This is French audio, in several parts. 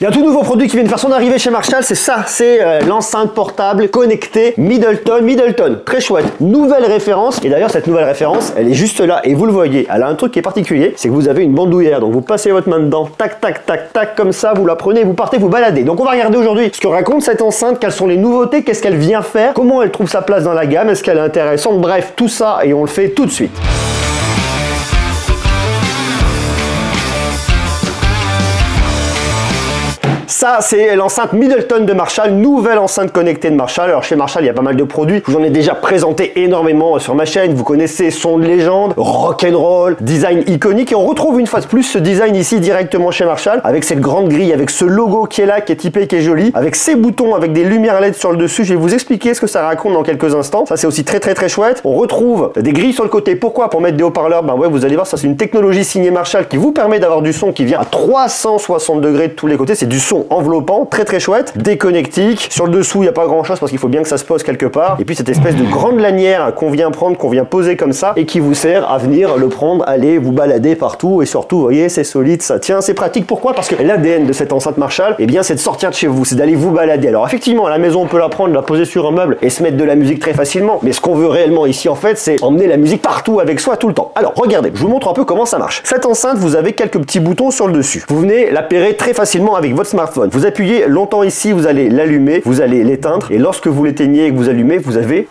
Il y a un tout nouveau produit qui vient de faire son arrivée chez Marshall, c'est ça, c'est l'enceinte portable connectée Middleton, très chouette. Nouvelle référence, et d'ailleurs cette nouvelle référence, elle est juste là, et vous le voyez, elle a un truc qui est particulier, c'est que vous avez une bandoulière, donc vous passez votre main dedans, tac, tac, tac, tac, comme ça, vous la prenez, vous partez, vous baladez. Donc on va regarder aujourd'hui ce que raconte cette enceinte, quelles sont les nouveautés, qu'est-ce qu'elle vient faire, comment elle trouve sa place dans la gamme, est-ce qu'elle est intéressante, bref, tout ça, et on le fait tout de suite. Ça, c'est l'enceinte Middleton de Marshall, nouvelle enceinte connectée de Marshall. Alors chez Marshall, il y a pas mal de produits. Je vous en ai déjà présenté énormément sur ma chaîne. Vous connaissez son de légende, rock'n'roll, design iconique. Et on retrouve une fois de plus ce design ici directement chez Marshall, avec cette grande grille, avec ce logo qui est là, qui est typé, qui est joli, avec ces boutons, avec des lumières LED sur le dessus. Je vais vous expliquer ce que ça raconte dans quelques instants. Ça, c'est aussi très chouette. On retrouve des grilles sur le côté. Pourquoi? Pour mettre des haut-parleurs. Ben ouais, vous allez voir, ça c'est une technologie signée Marshall qui vous permet d'avoir du son qui vient à 360 degrés de tous les côtés. C'est du son enveloppant, très chouette, déconnectique. Sur le dessous, il n'y a pas grand chose parce qu'il faut bien que ça se pose quelque part. Et puis cette espèce de grande lanière qu'on vient prendre, qu'on vient poser comme ça et qui vous sert à venir le prendre, aller vous balader partout. Et surtout, vous voyez, c'est solide, ça tient, c'est pratique. Pourquoi? Parce que l'ADN de cette enceinte Marshall, eh bien, c'est de sortir de chez vous, c'est d'aller vous balader. Alors effectivement, à la maison, on peut la prendre, la poser sur un meuble et se mettre de la musique très facilement. Mais ce qu'on veut réellement ici, en fait, c'est emmener la musique partout avec soi tout le temps. Alors, regardez, je vous montre un peu comment ça marche. Cette enceinte, vous avez quelques petits boutons sur le dessus. Vous venez l'appairer très facilement avec votre smartphone. Vous appuyez longtemps ici, vous allez l'allumer, vous allez l'éteindre et lorsque vous l'éteignez et que vous allumez, vous avez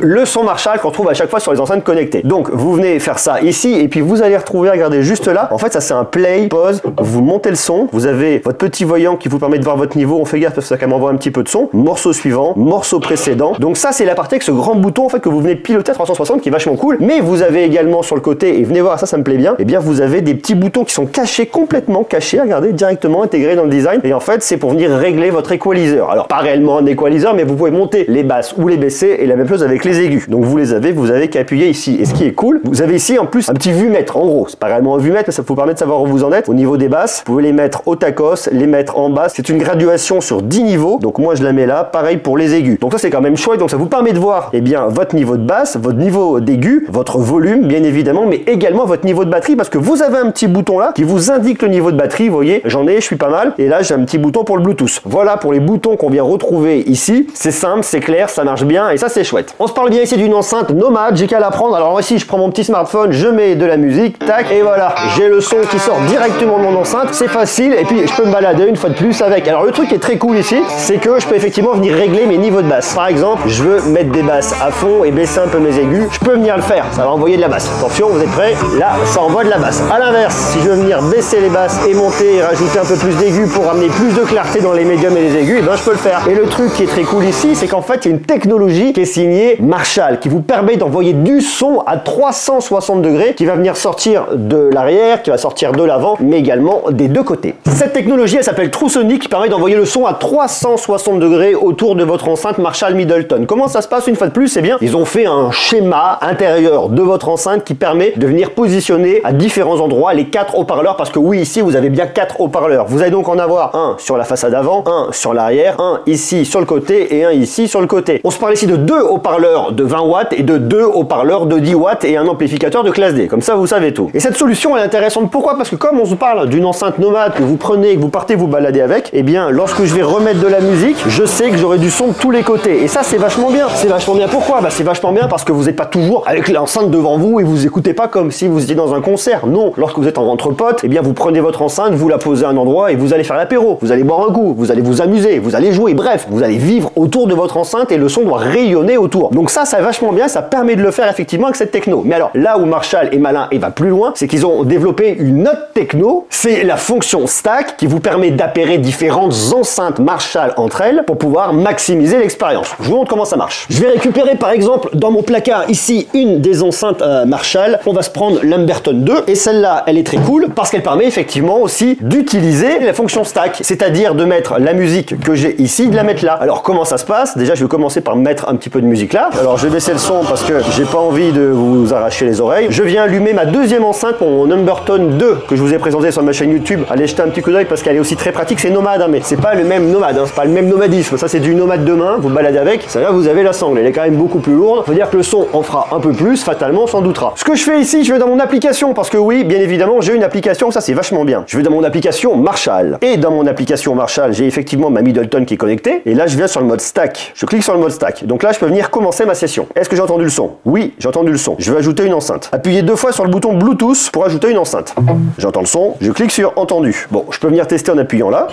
le son Marshall qu'on trouve à chaque fois sur les enceintes connectées. Donc vous venez faire ça ici et puis vous allez retrouver, regardez juste là, en fait ça c'est un play, pause, vous montez le son, vous avez votre petit voyant qui vous permet de voir votre niveau, on fait gaffe parce que ça m'envoie un petit peu de son, morceau suivant, morceau précédent. Donc ça c'est la partie avec ce grand bouton en fait que vous venez piloter à 360 qui est vachement cool, mais vous avez également sur le côté, et venez voir ça me plaît bien, et bien vous avez des petits boutons qui sont cachés, complètement cachés, regardez, directement intégrés dans le design, et en fait c'est pour venir régler votre équaliseur. Alors pas réellement un équaliseur, mais vous pouvez monter les basses ou les baisser, et la même chose avec les aigus. Donc vous avez qu'à appuyer ici. Et ce qui est cool, vous avez ici en plus un petit vue-mètre. En gros, c'est pas réellement un vue-mètre, mais ça vous permet de savoir où vous en êtes. Au niveau des basses, vous pouvez les mettre au tacos, les mettre en basse. C'est une graduation sur 10 niveaux. Donc moi je la mets là, pareil pour les aigus. Donc ça c'est quand même chouette. Donc ça vous permet de voir eh bien votre niveau de basse, votre niveau d'aigu, votre volume bien évidemment, mais également votre niveau de batterie parce que vous avez un petit bouton là qui vous indique le niveau de batterie. Vous voyez, j'en ai, je suis pas mal. Et là j'ai un petit bouton pour le Bluetooth. Voilà pour les boutons qu'on vient retrouver ici. C'est simple, c'est clair, ça marche bien et ça c'est chouette. On se parle bien ici d'une enceinte nomade, j'ai qu'à la prendre. Alors ici je prends mon petit smartphone, je mets de la musique, tac, et voilà, j'ai le son qui sort directement de mon enceinte, c'est facile et puis je peux me balader une fois de plus avec. Alors le truc qui est très cool ici, c'est que je peux effectivement venir régler mes niveaux de basse. Par exemple, je veux mettre des basses à fond et baisser un peu mes aigus, je peux venir le faire, ça va envoyer de la basse. Attention, vous êtes prêts? Là, ça envoie de la basse. À l'inverse, si je veux venir baisser les basses et monter et rajouter un peu plus d'aigus pour amener plus de clarté dans les médiums et les aigus, et ben je peux le faire. Et le truc qui est très cool ici, c'est qu'en fait, il y a une technologie qui est signée Marshall, qui vous permet d'envoyer du son à 360 degrés, qui va venir sortir de l'arrière, qui va sortir de l'avant, mais également des deux côtés. Cette technologie, elle s'appelle TrueSonic, qui permet d'envoyer le son à 360 degrés autour de votre enceinte Marshall Middleton. Comment ça se passe une fois de plus? Eh bien, ils ont fait un schéma intérieur de votre enceinte qui permet de venir positionner à différents endroits les 4 haut-parleurs, parce que oui, ici, vous avez bien 4 haut-parleurs. Vous allez donc en avoir un sur la façade avant, un sur l'arrière, un ici sur le côté et un ici sur le côté. On se parle ici de 2 haut-parleurs de 20 watts et de 2 haut-parleurs de 10 watts et un amplificateur de classe D. Comme ça, vous savez tout. Et cette solution, elle est intéressante. Pourquoi? Parce que comme on se parle d'une enceinte nomade que vous prenez et que vous partez vous balader avec, eh bien, lorsque je vais remettre de la musique, je sais que j'aurai du son de tous les côtés. Et ça, c'est vachement bien. C'est vachement bien. Pourquoi? Bah, c'est vachement bien parce que vous n'êtes pas toujours avec l'enceinte devant vous et vous écoutez pas comme si vous étiez dans un concert. Non. Lorsque vous êtes entre potes, eh bien, vous prenez votre enceinte, vous la posez à un endroit et vous allez faire l'apéro. Vous allez boire un coup, vous allez vous amuser, vous allez jouer. Bref, vous allez vivre autour de votre enceinte et le son doit rayonner autour. Donc ça vachement bien. Ça permet de le faire effectivement avec cette techno. Mais alors, là où Marshall est malin et va plus loin, c'est qu'ils ont développé une autre techno. C'est la fonction stack qui vous permet d'appairer différentes enceintes Marshall entre elles pour pouvoir maximiser l'expérience. Je vous montre comment ça marche. Je vais récupérer par exemple dans mon placard ici une des enceintes Marshall. On va se prendre l'Umberton 2 et celle-là, elle est très cool parce qu'elle permet effectivement aussi d'utiliser la fonction stack, c'est-à-dire de mettre la musique que j'ai ici, de la mettre là. Alors comment ça se passe? Déjà, je vais commencer par mettre un petit peu de musique là. Alors je vais baisser le son parce que j'ai pas envie de vous arracher les oreilles. Je viens allumer ma deuxième enceinte, mon Umberton 2 que je vous ai présenté sur ma chaîne YouTube. Allez jeter un petit coup d'œil parce qu'elle est aussi très pratique. C'est nomade, hein, mais c'est pas le même nomade, hein, c'est pas le même nomadisme. Ça c'est du nomade de main, vous baladez avec. Ça là vous avez la sangle, elle est quand même beaucoup plus lourde. Faut dire que le son en fera un peu plus, fatalement on s'en doutera. Ce que je fais ici, je vais dans mon application parce que oui, bien évidemment, j'ai une application, ça c'est vachement bien. Je vais dans mon application Marshall. Marshall. Et dans mon application Marshall, j'ai effectivement ma Middleton qui est connectée. Et là, je viens sur le mode stack. Je clique sur le mode stack. Donc là, je peux venir commencer ma session. Est-ce que j'ai entendu le son? Oui, j'ai entendu le son. Je vais ajouter une enceinte. Appuyez 2 fois sur le bouton Bluetooth pour ajouter une enceinte. J'entends le son. Je clique sur entendu. Bon, je peux venir tester en appuyant là.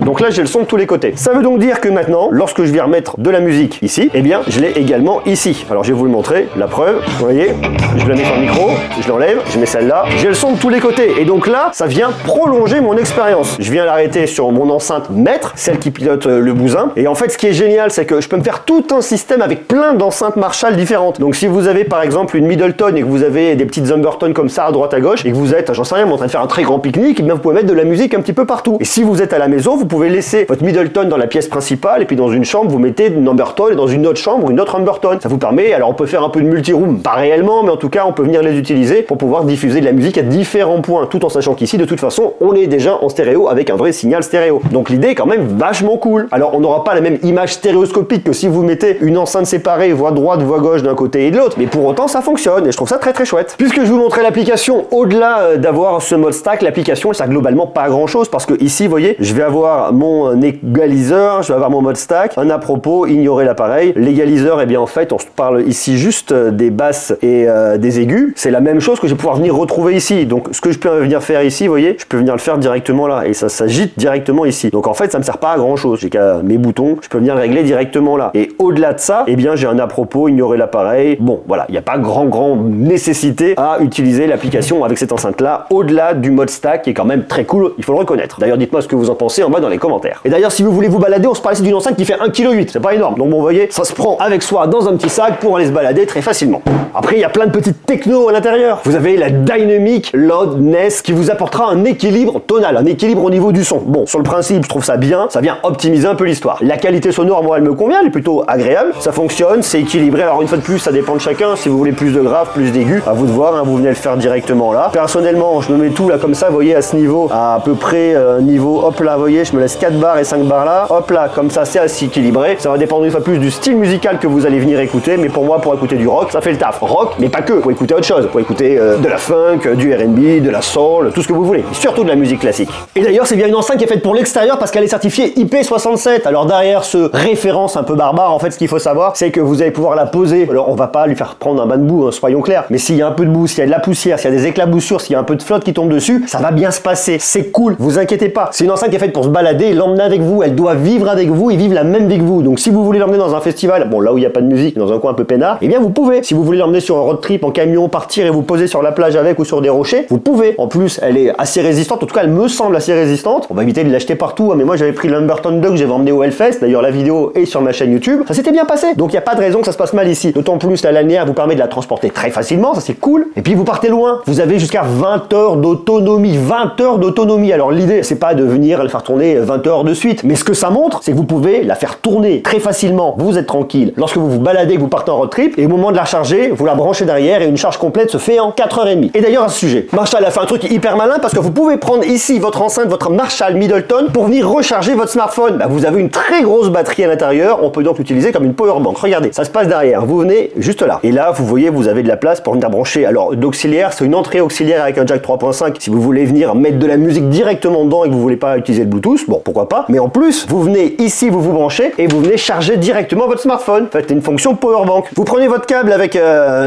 Donc là, j'ai le son de tous les côtés. Ça veut donc dire que maintenant, lorsque je viens remettre de la musique ici, eh bien, je l'ai également ici. Alors, je vais vous le montrer. La preuve, vous voyez, je la mets sur le micro, je l'enlève, je mets celle-là. J'ai le son de tous les côtés. Et donc là, ça vient prolonger mon expérience. Je viens l'arrêter sur mon enceinte maître, celle qui pilote le bousin. Et en fait, ce qui est génial, c'est que je peux me faire tout un système avec plein d'enceintes Marshall différentes. Donc, si vous avez par exemple une Middleton et que vous avez des petites Humberton comme ça à droite à gauche et que vous êtes, j'en sais rien, en train de faire un très grand pique-nique, et bien vous pouvez mettre de la musique un petit peu partout. Et si vous êtes à la maison, vous pouvez laisser votre Middleton dans la pièce principale et puis dans une chambre, vous mettez une Humberton et dans une autre chambre, une autre Humberton. Ça vous permet, alors on peut faire un peu de multi-room, pas réellement, mais en tout cas, on peut venir les utiliser pour pouvoir diffuser de la musique à différents points, tout en sachant qu'ici, de toute façon, on est déjà en stéréo avec un vrai signal stéréo. Donc l'idée est quand même vachement cool. Alors on n'aura pas la même image stéréoscopique que si vous mettez une enceinte séparée, voix droite, voix gauche d'un côté et de l'autre, mais pour autant ça fonctionne et je trouve ça très chouette. Puisque je vous montrais l'application, au-delà d'avoir ce mode stack, l'application, ça globalement pas grand chose parce que ici, vous voyez, je vais avoir mon égaliseur, je vais avoir mon mode stack, un à propos, ignorer l'appareil. L'égaliseur, eh bien en fait, on se parle ici juste des basses et des aigus. C'est la même chose que je vais pouvoir venir retrouver ici. Donc ce que je peux venir faire ici, vous voyez, je peux venir le faire directement là et ça s'agite directement ici. Donc en fait, ça me sert pas à grand chose. J'ai qu'à mes boutons, je peux venir le régler directement là. Et au-delà de ça, eh bien j'ai un à propos, ignorer l'appareil. Bon, voilà, il n'y a pas grand nécessité à utiliser l'application avec cette enceinte là, au-delà du mode stack qui est quand même très cool, il faut le reconnaître. D'ailleurs, dites-moi ce que vous en pensez en bas dans les commentaires. Et d'ailleurs, si vous voulez vous balader, on se parle ici d'une enceinte qui fait 1,8 kg, c'est pas énorme. Donc bon, vous voyez, ça se prend avec soi dans un petit sac pour aller se balader très facilement. Après, il y a plein de petites techno à l'intérieur. Vous avez la Dynamic Loudness qui vous apportera un équilibre tonal, un équilibre au niveau du son. Bon, sur le principe, je trouve ça bien, ça vient optimiser un peu l'histoire. La qualité sonore, moi, elle me convient, elle est plutôt agréable. Ça fonctionne, c'est équilibré. Alors une fois de plus, ça dépend de chacun. Si vous voulez plus de grave, plus d'aigu, à vous de voir, hein, vous venez le faire directement là. Personnellement, je me mets tout là comme ça, vous voyez, à ce niveau, à peu près niveau, hop là, vous voyez, je me laisse 4 barres et 5 barres là, hop là, comme ça, c'est assez équilibré. Ça va dépendre une fois plus du style musical que vous allez venir écouter, mais pour moi, pour écouter du rock, ça fait le taf. Rock, mais pas que, pour écouter autre chose, pour écouter de la funk, du R&B, de la soul, tout ce que vous voulez, surtout de la musique classique. Et d'ailleurs, c'est bien une enceinte qui est faite pour l'extérieur parce qu'elle est certifiée IP67. Alors derrière ce référence un peu barbare, en fait, ce qu'il faut savoir, c'est que vous allez pouvoir la poser. Alors on va pas lui faire prendre un bain de boue, hein, soyons clairs, mais s'il y a un peu de boue, s'il y a de la poussière, s'il y a des éclaboussures, s'il y a un peu de flotte qui tombe dessus, ça va bien se passer. C'est cool, vous inquiétez pas. C'est une enceinte qui est faite pour se balader, l'emmener avec vous, elle doit vivre avec vous et vivre la même vie que vous. Donc si vous voulez l'emmener dans un festival, bon là où il n'y a pas de musique, dans un coin un peu peinard, eh bien vous pouvez. Si vous voulez l'emmener sur un road trip en camion, partir et vous poser sur la plage avec ou sur des rochers, vous pouvez. En plus, elle est assez résistante, en tout cas elle me semble assez résistante. On va éviter de l'acheter partout, hein, mais moi j'avais pris l'Humberton 2 que j'avais emmené au Hellfest, d'ailleurs la vidéo est sur ma chaîne YouTube, ça s'était bien passé. Donc il n'y a pas de raison que ça se passe mal ici. D'autant plus la lanière vous permet de la transporter très facilement, ça c'est cool. Et puis vous partez loin, vous avez jusqu'à 20 heures d'autonomie, 20 heures d'autonomie. Alors l'idée c'est pas de venir le faire tourner 20 heures de suite, mais ce que ça montre, c'est que vous pouvez la faire tourner très facilement, vous êtes tranquille. Lorsque vous vous baladez, vous partez en road trip, et au moment de la recharger, vous la branchez derrière et une charge complète se fait en 4h30. Et d'ailleurs à ce sujet, Marshall a fait un truc hyper malin parce que vous pouvez prendre ici votre enceinte, votre Marshall Middleton pour venir recharger votre smartphone. Bah, vous avez une très grosse batterie à l'intérieur, on peut donc l'utiliser comme une power bank. Regardez, ça se passe derrière, vous venez juste là. Et là, vous voyez, vous avez de la place pour venir brancher. Alors d'auxiliaire, c'est une entrée auxiliaire avec un jack 3.5. Si vous voulez venir mettre de la musique directement dedans et que vous voulez pas utiliser le Bluetooth, bon pourquoi pas. Mais en plus, vous venez ici, vous vous branchez et vous venez charger directement votre smartphone. Faites une fonction power bank. Vous prenez votre câble avec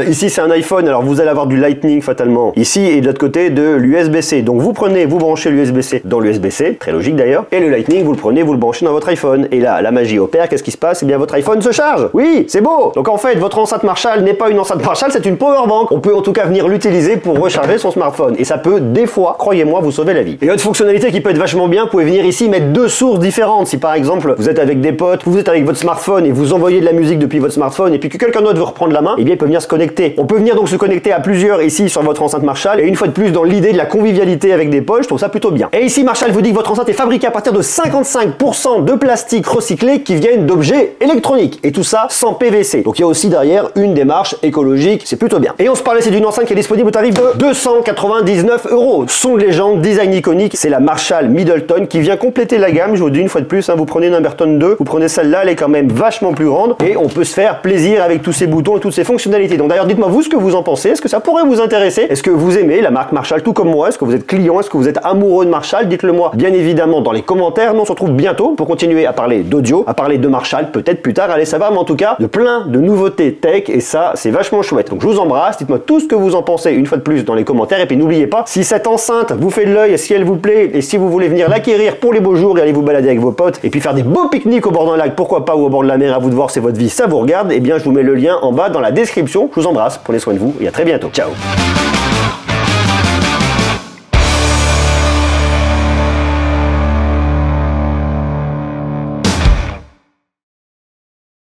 ici c'est un iPhone, alors vous allez avoir du Lightning fatalement ici et de l'autre côté de l'USB-C. Donc vous prenez, vous branchez l'USB-C dans l'USB-C, très logique d'ailleurs, et le Lightning vous le prenez, vous le branchez dans votre iPhone. Et là, la magie opère, qu'est-ce qui se passe? Eh bien votre iPhone se charge. Oui, c'est beau. Donc en fait, votre enceinte Marshall n'est pas une enceinte Marshall, c'est une power bank. On peut en tout cas venir l'utiliser pour recharger son smartphone. Et ça peut, des fois, croyez-moi, vous sauver la vie. Et autre fonctionnalité qui peut être vachement bien, vous pouvez venir ici mettre deux sources différentes. Si par exemple, vous êtes avec des potes, vous êtes avec votre smartphone et vous envoyez de la musique depuis votre smartphone et puis que quelqu'un d'autre veut reprendre la main, eh bien il peut venir se connecter. On peut venir donc se connecter à plusieurs ici sur votre enceinte Marshall et une fois de plus dans l'idée de la convivialité avec des potes, je trouve ça plutôt bien. Et ici Marshall vous dit que votre enceinte est fabriquée à partir de 55% de plastique recyclé qui viennent d'objets électroniques et tout ça sans PVC. Donc il y a aussi derrière une démarche écologique, c'est plutôt bien. Et on se parlait, c'est d'une enceinte qui est disponible au tarif de 299 €. Son de légende, design iconique, c'est la Marshall Middleton qui vient compléter la gamme. Je vous dis une fois de plus, hein, vous prenez une Humberton 2, vous prenez celle-là, elle est quand même vachement plus grande et on peut se faire plaisir avec tous ces boutons et toutes ces fonctionnalités. Donc d'ailleurs, dites-moi vous ce que vous en pensez. Est-ce que ça pourrait vous intéresser? Est-ce que vous aimez la marque Marshall tout comme moi? Est-ce que vous êtes client? Est-ce que vous êtes amoureux de Marshall, dites-le moi bien évidemment dans les commentaires. Nous on se retrouve bientôt pour continuer à parler d'audio, à parler de Marshall, peut-être plus tard, allez savoir, mais en tout cas de plein de nouveautés tech et ça c'est vachement chouette. Donc je vous embrasse, dites-moi tout ce que vous en pensez une fois de plus dans les commentaires et puis n'oubliez pas, si cette enceinte vous fait de l'œil, si elle vous plaît et si vous voulez venir l'acquérir pour les beaux jours et aller vous balader avec vos potes et puis faire des beaux pique-niques au bord d'un lac, pourquoi pas, ou au bord de la mer, à vous de voir, c'est votre vie, ça vous regarde, et bien je vous mets le lien en bas dans la description. Je vous embrasse, prenez soin de vous et à très bientôt. Ciao.